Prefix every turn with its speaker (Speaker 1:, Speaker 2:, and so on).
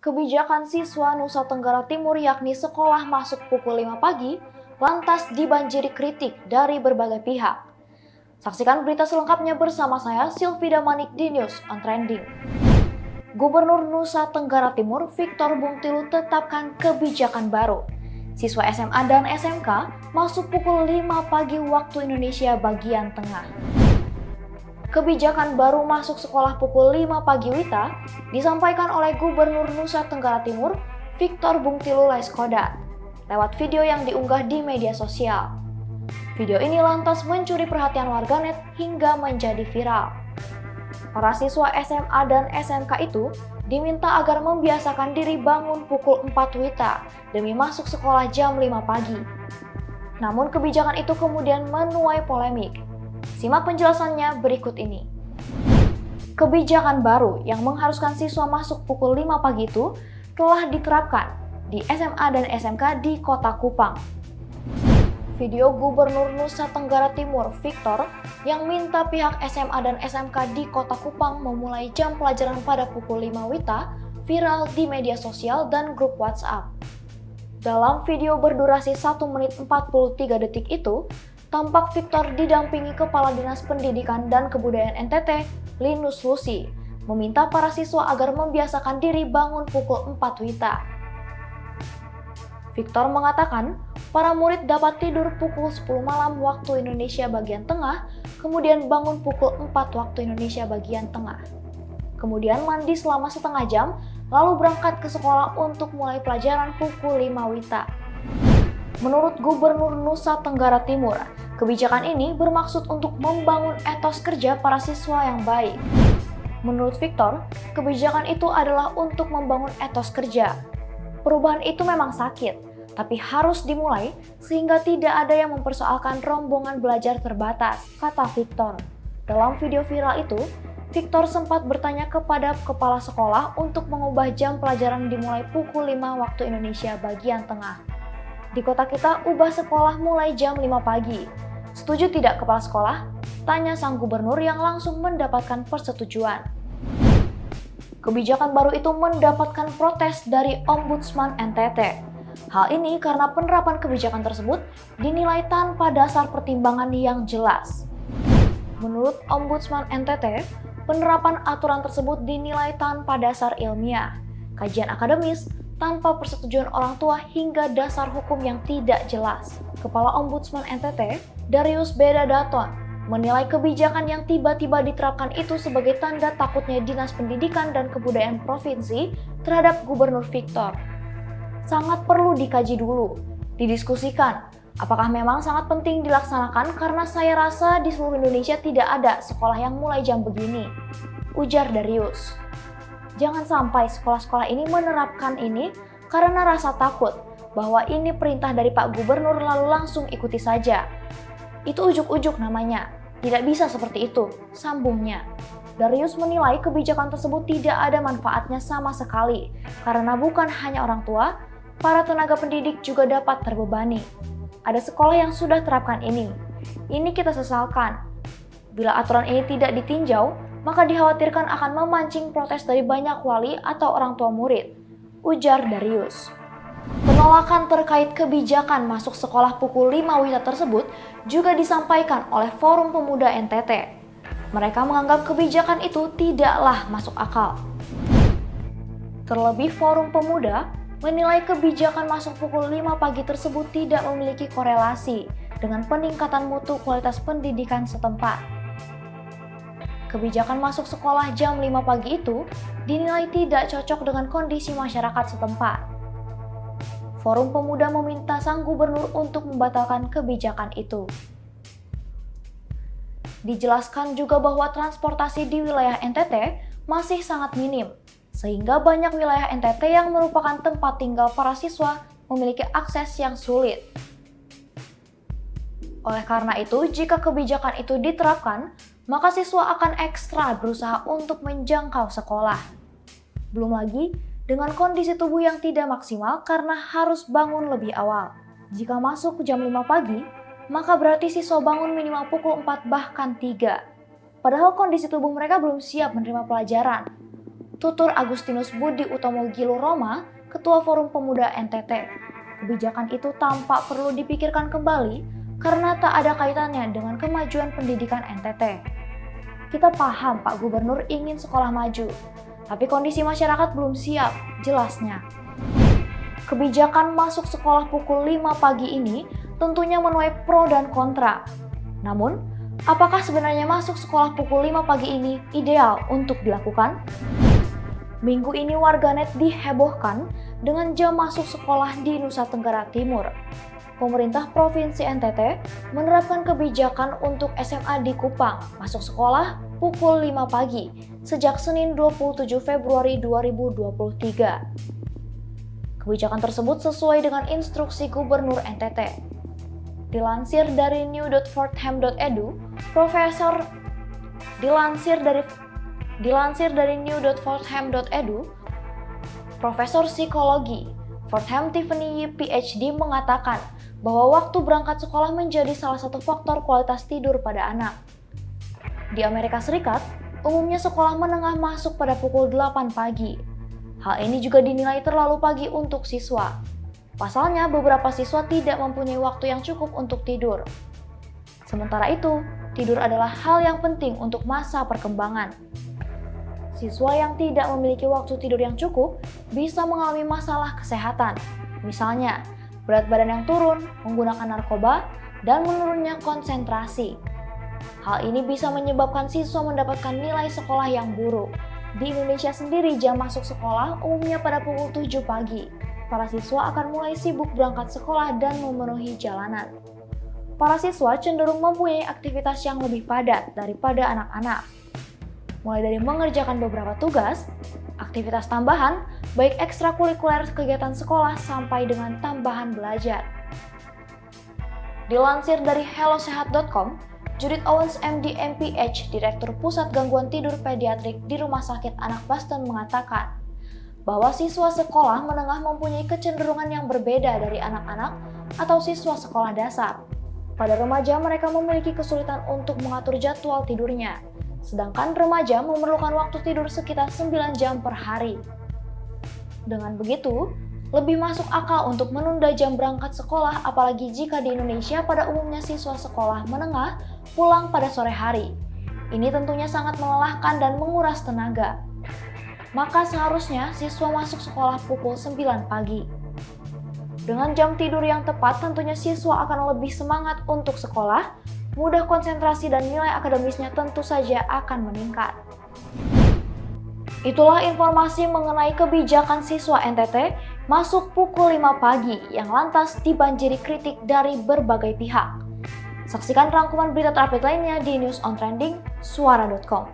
Speaker 1: Kebijakan siswa Nusa Tenggara Timur yakni sekolah masuk pukul 5 pagi lantas dibanjiri kritik dari berbagai pihak. Saksikan berita selengkapnya bersama saya Silvida Manik di News on Trending. Gubernur Nusa Tenggara Timur Victor Bungtilu tetapkan kebijakan baru. Siswa SMA dan SMK masuk pukul 5 pagi waktu Indonesia bagian tengah. Kebijakan baru masuk sekolah pukul 5 pagi WITA disampaikan oleh Gubernur Nusa Tenggara Timur Victor Bungtilu Laiskodat lewat video yang diunggah di media sosial. Video ini lantas mencuri perhatian warganet hingga menjadi viral. Para siswa SMA dan SMK itu diminta agar membiasakan diri bangun pukul 4 WITA demi masuk sekolah jam 5 pagi. Namun kebijakan itu kemudian menuai polemik. Simak penjelasannya berikut ini. Kebijakan baru yang mengharuskan siswa masuk pukul 5 pagi itu telah diterapkan di SMA dan SMK di Kota Kupang. Video Gubernur Nusa Tenggara Timur Victor yang minta pihak SMA dan SMK di Kota Kupang memulai jam pelajaran pada pukul 5 WITA viral di media sosial dan grup WhatsApp. Dalam video berdurasi 1 menit 43 detik itu, tampak Victor didampingi Kepala Dinas Pendidikan dan Kebudayaan NTT, Linus Lusi, meminta para siswa agar membiasakan diri bangun pukul 4 WITA. Victor mengatakan, para murid dapat tidur pukul 10 malam waktu Indonesia bagian tengah, kemudian bangun pukul 4 waktu Indonesia bagian tengah. Kemudian mandi selama setengah jam, lalu berangkat ke sekolah untuk mulai pelajaran pukul 5 WITA. Menurut Gubernur Nusa Tenggara Timur, kebijakan ini bermaksud untuk membangun etos kerja para siswa yang baik. Menurut Victor, kebijakan itu adalah untuk membangun etos kerja. Perubahan itu memang sakit, tapi harus dimulai sehingga tidak ada yang mempersoalkan rombongan belajar terbatas, kata Victor. Dalam video viral itu, Victor sempat bertanya kepada kepala sekolah untuk mengubah jam pelajaran dimulai pukul 5 waktu Indonesia bagian tengah. Di kota kita, ubah sekolah mulai jam 5 pagi. Setuju tidak kepala sekolah? Tanya sang gubernur yang langsung mendapatkan persetujuan. Kebijakan baru itu mendapatkan protes dari Ombudsman NTT. Hal ini karena penerapan kebijakan tersebut dinilai tanpa dasar pertimbangan yang jelas. Menurut Ombudsman NTT, penerapan aturan tersebut dinilai tanpa dasar ilmiah, kajian akademis, tanpa persetujuan orang tua hingga dasar hukum yang tidak jelas. Kepala Ombudsman NTT, Darius Bedadaton, menilai kebijakan yang tiba-tiba diterapkan itu sebagai tanda takutnya Dinas Pendidikan dan Kebudayaan Provinsi terhadap Gubernur Victor. Sangat perlu dikaji dulu, didiskusikan, apakah memang sangat penting dilaksanakan karena saya rasa di seluruh Indonesia tidak ada sekolah yang mulai jam begini, ujar Darius. Jangan sampai sekolah-sekolah ini menerapkan ini karena rasa takut bahwa ini perintah dari Pak Gubernur lalu langsung ikuti saja. Itu ujuk-ujuk namanya, tidak bisa seperti itu, sambungnya. Darius menilai kebijakan tersebut tidak ada manfaatnya sama sekali karena bukan hanya orang tua, para tenaga pendidik juga dapat terbebani. Ada sekolah yang sudah terapkan ini. Ini kita sesalkan. Bila aturan ini tidak ditinjau, maka dikhawatirkan akan memancing protes dari banyak wali atau orang tua murid, ujar Darius. Penolakan terkait kebijakan masuk sekolah pukul 5 WITA tersebut juga disampaikan oleh Forum Pemuda NTT. Mereka menganggap kebijakan itu tidaklah masuk akal. Terlebih Forum Pemuda menilai kebijakan masuk pukul 5 pagi tersebut tidak memiliki korelasi dengan peningkatan mutu kualitas pendidikan setempat. Kebijakan masuk sekolah jam 5 pagi itu dinilai tidak cocok dengan kondisi masyarakat setempat. Forum Pemuda meminta sang gubernur untuk membatalkan kebijakan itu. Dijelaskan juga bahwa transportasi di wilayah NTT masih sangat minim, sehingga banyak wilayah NTT yang merupakan tempat tinggal para siswa memiliki akses yang sulit. Oleh karena itu, jika kebijakan itu diterapkan, maka siswa akan ekstra berusaha untuk menjangkau sekolah. Belum lagi, dengan kondisi tubuh yang tidak maksimal karena harus bangun lebih awal. Jika masuk jam 5 pagi, maka berarti siswa bangun minimal pukul 4 bahkan 3. Padahal kondisi tubuh mereka belum siap menerima pelajaran. tutur Agustinus Budi Utomo Gilo Roma, Ketua Forum Pemuda NTT. Kebijakan itu tampak perlu dipikirkan kembali karena tak ada kaitannya dengan kemajuan pendidikan NTT. Kita paham Pak Gubernur ingin sekolah maju, tapi kondisi masyarakat belum siap, jelasnya. Kebijakan masuk sekolah pukul 5 pagi ini tentunya menuai pro dan kontra. Namun, apakah sebenarnya masuk sekolah pukul 5 pagi ini ideal untuk dilakukan? Minggu ini warganet dihebohkan dengan jam masuk sekolah di Nusa Tenggara Timur. Pemerintah Provinsi NTT menerapkan kebijakan untuk SMA di Kupang masuk sekolah pukul 5 pagi sejak Senin 27 Februari 2023. Kebijakan tersebut sesuai dengan instruksi Gubernur NTT. Dilansir dari new.fortham.edu, Profesor Psikologi Fortham Tiffany PhD mengatakan bahwa waktu berangkat sekolah menjadi salah satu faktor kualitas tidur pada anak. Di Amerika Serikat, umumnya sekolah menengah masuk pada pukul 8 pagi. Hal ini juga dinilai terlalu pagi untuk siswa. Pasalnya, beberapa siswa tidak mempunyai waktu yang cukup untuk tidur. Sementara itu, tidur adalah hal yang penting untuk masa perkembangan. Siswa yang tidak memiliki waktu tidur yang cukup bisa mengalami masalah kesehatan, misalnya berat badan yang turun, menggunakan narkoba, dan menurunnya konsentrasi. Hal ini bisa menyebabkan siswa mendapatkan nilai sekolah yang buruk. Di Indonesia sendiri, jam masuk sekolah umumnya pada pukul 7 pagi. Para siswa akan mulai sibuk berangkat sekolah dan memenuhi jalanan. Para siswa cenderung mempunyai aktivitas yang lebih padat daripada anak-anak. Mulai dari mengerjakan beberapa tugas, aktivitas tambahan, baik ekstrakurikuler kegiatan sekolah sampai dengan tambahan belajar. Dilansir dari hellosehat.com, Judith Owens MD MPH, Direktur Pusat Gangguan Tidur Pediatrik di Rumah Sakit Anak Boston mengatakan bahwa siswa sekolah menengah mempunyai kecenderungan yang berbeda dari anak-anak atau siswa sekolah dasar. Pada remaja, mereka memiliki kesulitan untuk mengatur jadwal tidurnya, sedangkan remaja memerlukan waktu tidur sekitar 9 jam per hari. Dengan begitu, lebih masuk akal untuk menunda jam berangkat sekolah, apalagi jika di Indonesia pada umumnya siswa sekolah menengah pulang pada sore hari. Ini tentunya sangat melelahkan dan menguras tenaga. Maka seharusnya siswa masuk sekolah pukul 9 pagi. Dengan jam tidur yang tepat, tentunya siswa akan lebih semangat untuk sekolah, mudah konsentrasi dan nilai akademisnya tentu saja akan meningkat. Itulah informasi mengenai kebijakan siswa NTT masuk pukul 5 pagi yang lantas dibanjiri kritik dari berbagai pihak. Saksikan rangkuman berita terupdate lainnya di News on Trending, suara.com.